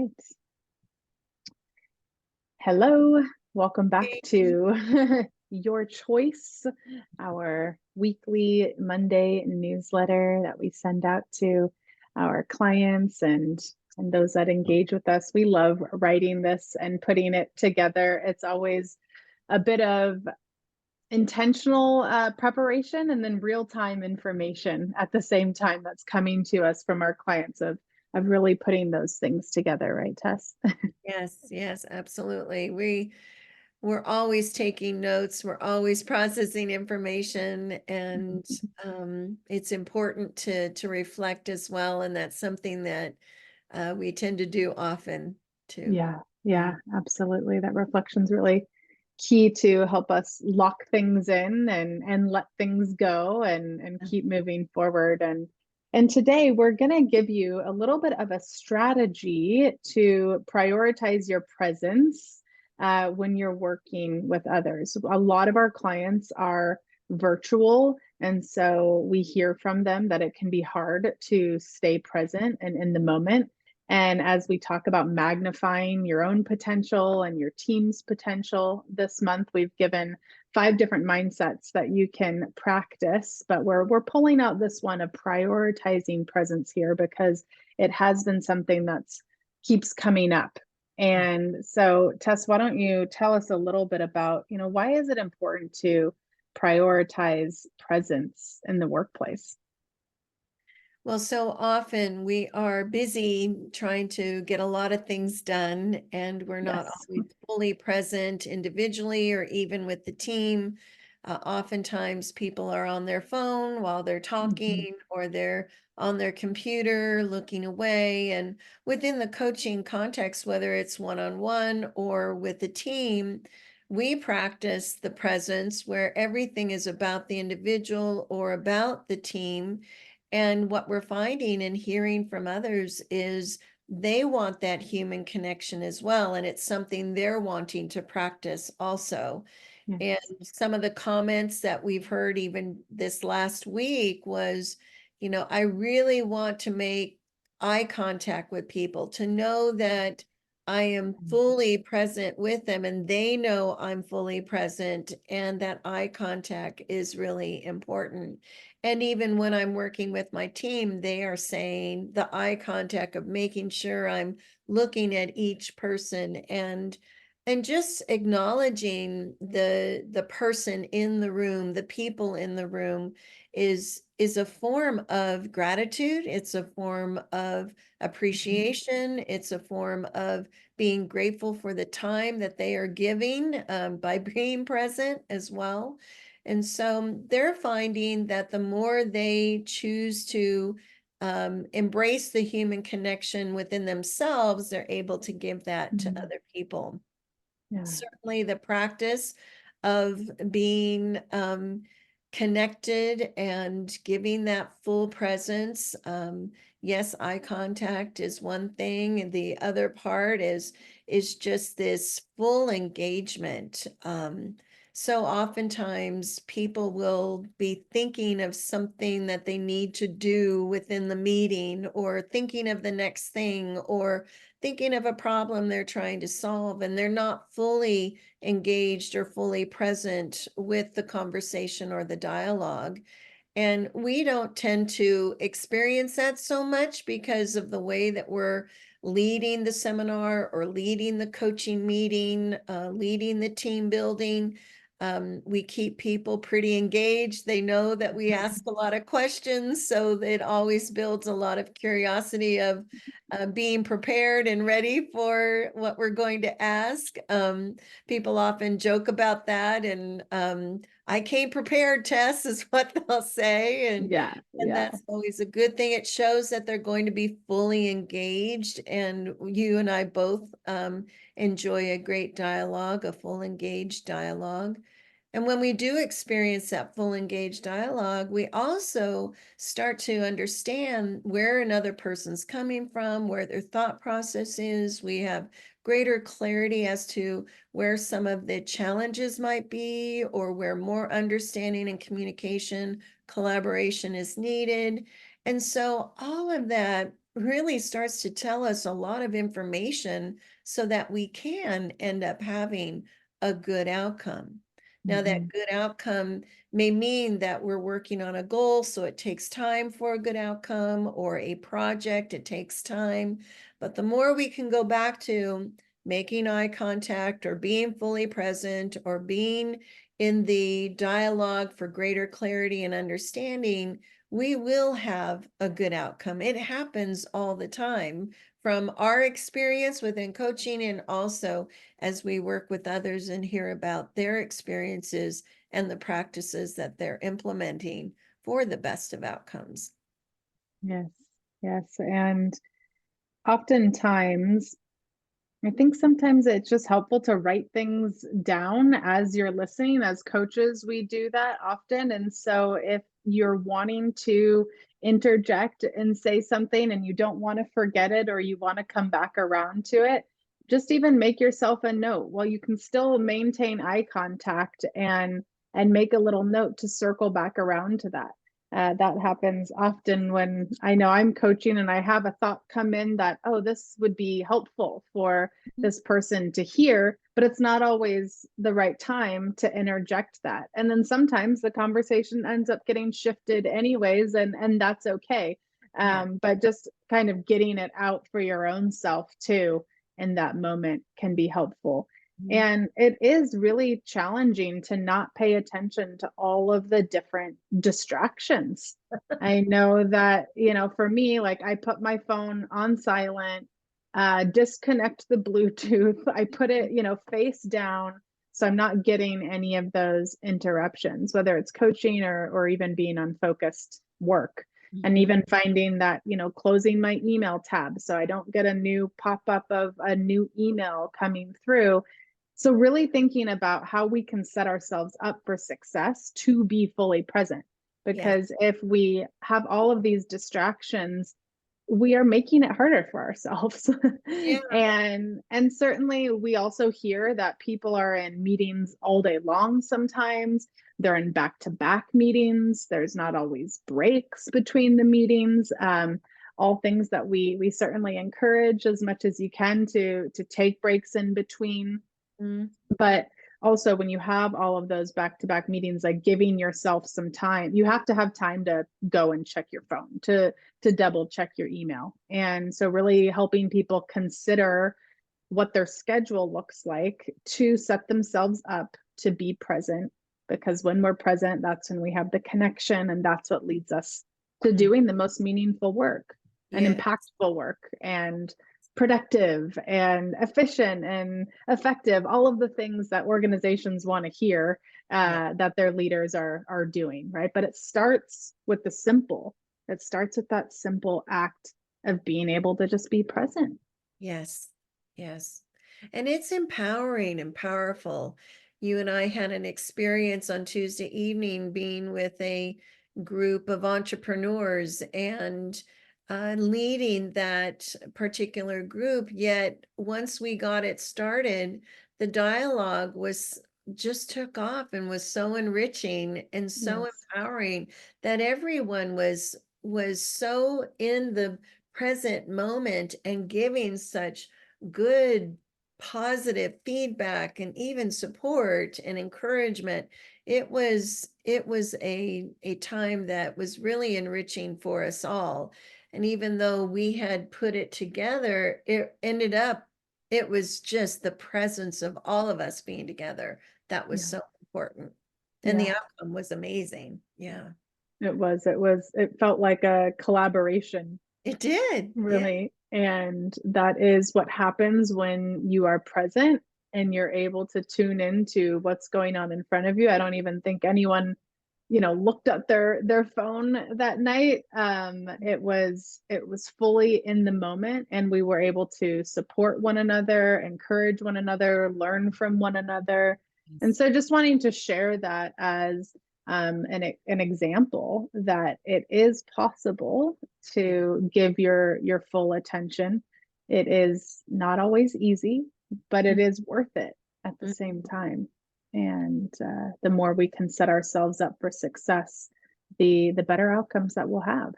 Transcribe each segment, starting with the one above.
right. Hello, welcome back to Your Choice, our weekly Monday newsletter that we send out to our clients and those that engage with us. We love writing this and putting it together. It's always a bit of intentional preparation and then real-time information at the same time that's coming to us from our clients of really putting those things together, right, Tess? Yes, absolutely. We're always taking notes, we're always processing information, and it's important to reflect as well. And that's something that we tend to do often too. Yeah, absolutely. That reflection's really key to help us lock things in and let things go and keep moving forward. And today we're going to give you a little bit of a strategy to prioritize your presence when you're working with others. A lot of our clients are virtual, and so we hear from them that it can be hard to stay present and in the moment. And as we talk about magnifying your own potential and your team's potential this month, we've given 5 different mindsets that you can practice, but we're pulling out this one of prioritizing presence here because it has been something that's keeps coming up. And so, Tess, why don't you tell us a little bit about, why is it important to prioritize presence in the workplace? Well, so often we are busy trying to get a lot of things done, and we're not Yes. always fully present individually or even with the team. Oftentimes, people are on their phone while they're Mhm. talking, or they're on their computer looking away. And within the coaching context, whether it's one-on-one or with the team, we practice the presence where everything is about the individual or about the team. And what we're finding and hearing from others is they want that human connection as well. And it's something they're wanting to practice also. And Yes. some of the comments that we've heard even this last week was, I really want to make eye contact with people to know that I am fully present with them and they know I'm fully present, and that eye contact is really important. And even when I'm working with my team, they are saying the eye contact of making sure I'm looking at each person and just acknowledging the person in the room, the people in the room is a form of gratitude. It's a form of appreciation. It's a form of being grateful for the time that they are giving by being present as well. And so they're finding that the more they choose to embrace the human connection within themselves, they're able to give that to Mhm. other people. Yeah. Certainly the practice of being connected and giving that full presence. Yes, eye contact is one thing, and the other part is just this full engagement. So oftentimes people will be thinking of something that they need to do within the meeting, or thinking of the next thing, or thinking of a problem they're trying to solve, and they're not fully engaged or fully present with the conversation or the dialogue. And we don't tend to experience that so much because of the way that we're leading the seminar or leading the coaching meeting, leading the team building. We keep people pretty engaged. They know that we ask a lot of questions, so it always builds a lot of curiosity of being prepared and ready for what we're going to ask. People often joke about that, and I came prepared, Tess, is what they'll say. Yeah, And yeah. that's always a good thing. It shows that they're going to be fully engaged. And you and I both enjoy a great dialogue, a full engaged dialogue. And when we do experience that full engaged dialogue, we also start to understand where another person's coming from, where their thought process is. We have greater clarity as to where some of the challenges might be, or where more understanding and communication, collaboration is needed. And so all of that really starts to tell us a lot of information so that we can end up having a good outcome. Now, that Mhm. good outcome may mean that we're working on a goal, so it takes time for a good outcome, or a project, it takes time. But the more we can go back to making eye contact, or being fully present, or being in the dialogue for greater clarity and understanding, we will have a good outcome. It happens all the time from our experience within coaching, and also as we work with others and hear about their experiences and the practices that they're implementing for the best of outcomes. Yes, yes. And oftentimes, I think sometimes it's just helpful to write things down as you're listening. As coaches, we do that often. And so if you're wanting to interject and say something and you don't want to forget it, or you want to come back around to it, just even make yourself a note. Well, you can still maintain eye contact and make a little note to circle back around to that. That happens often when I know I'm coaching and I have a thought come in that, oh, this would be helpful for this person to hear, but it's not always the right time to interject that. And then sometimes the conversation ends up getting shifted anyways, and that's okay. Yeah. But just kind of getting it out for your own self too in that moment can be helpful. Mhm. And it is really challenging to not pay attention to all of the different distractions. I know that, for me, like I put my phone on silent, disconnect the Bluetooth. I put it, face down. So I'm not getting any of those interruptions, whether it's coaching or even being on focused work. And Mhm. even finding that, closing my email tab so I don't get a new pop up of a new email coming through. So, really thinking about how we can set ourselves up for success to be fully present. Yes. Because if we have all of these distractions, we are making it harder for ourselves. Yeah. And certainly we also hear that people are in meetings all day long sometimes. They're in back-to-back meetings. There's not always breaks between the meetings. All things that we certainly encourage as much as you can to take breaks in between. Mm. But also when you have all of those back-to-back meetings, like giving yourself some time, you have to have time to go and check your phone, to double check your email. And so really helping people consider what their schedule looks like to set themselves up to be present. Because when we're present, that's when we have the connection, and that's what leads us to Mm. doing the most meaningful work and Yeah. impactful work and productive and efficient and effective, all of the things that organizations want to hear, Yeah. that their leaders are doing, right? But it starts with the simple. It starts with that simple act of being able to just be present. Yes, yes. And it's empowering and powerful. You and I had an experience on Tuesday evening being with a group of entrepreneurs and leading that particular group. Yet, once we got it started, the dialogue was just took off and was so enriching and so Yes. empowering that everyone was so in the present moment and giving such good positive feedback and even support and encouragement. It was a time that was really enriching for us all. And even though we had put it together, it was just the presence of all of us being together that was Yeah. so important, and the Yeah. outcome was amazing. Yeah, It felt like a collaboration, it did. Yeah. really. And that is what happens when you are present and you're able to tune into what's going on in front of you. I don't even think anyone, looked at their phone that night. It was fully in the moment, and we were able to support one another, encourage one another, learn from one another. And so just wanting to share that as an example that it is possible Yeah. to give your full attention. It is not always easy, but it is worth it at the Mhm. same time. And the more we can set ourselves up for success, the better outcomes that we'll have.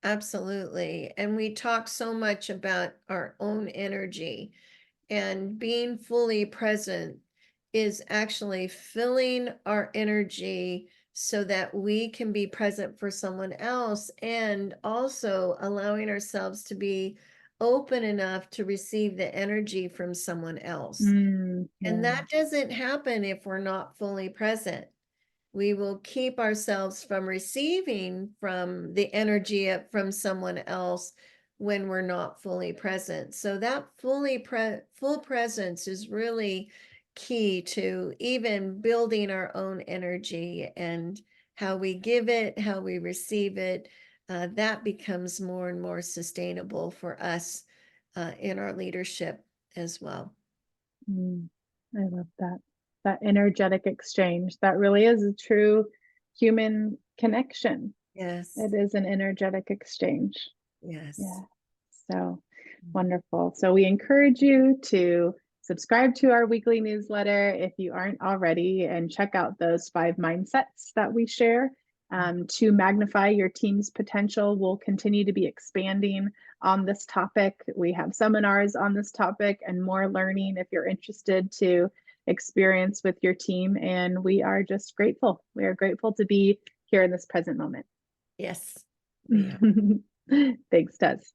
Absolutely. And we talk so much about our own energy, and being fully present is actually filling our energy so that we can be present for someone else, and also allowing ourselves to be open enough to receive the energy from someone else. And Yeah. that doesn't happen if we're not fully present. We will keep ourselves from receiving from the energy from someone else when we're not fully present. So that full presence is really key to even building our own energy, and how we give it, how we receive it. That becomes more and more sustainable for us in our leadership as well. Mm, I love that. That energetic exchange. That really is a true human connection. Yes, It is an energetic exchange. yes. Yeah. So wonderful. So we encourage you to subscribe to our weekly newsletter if you aren't already, and check out those 5 mindsets that we share to magnify your team's potential. We'll continue to be expanding on this topic. We have seminars on this topic and more learning if you're interested to experience with your team. And we are just grateful. We are grateful to be here in this present moment. Yes, we are. Thanks, Tess.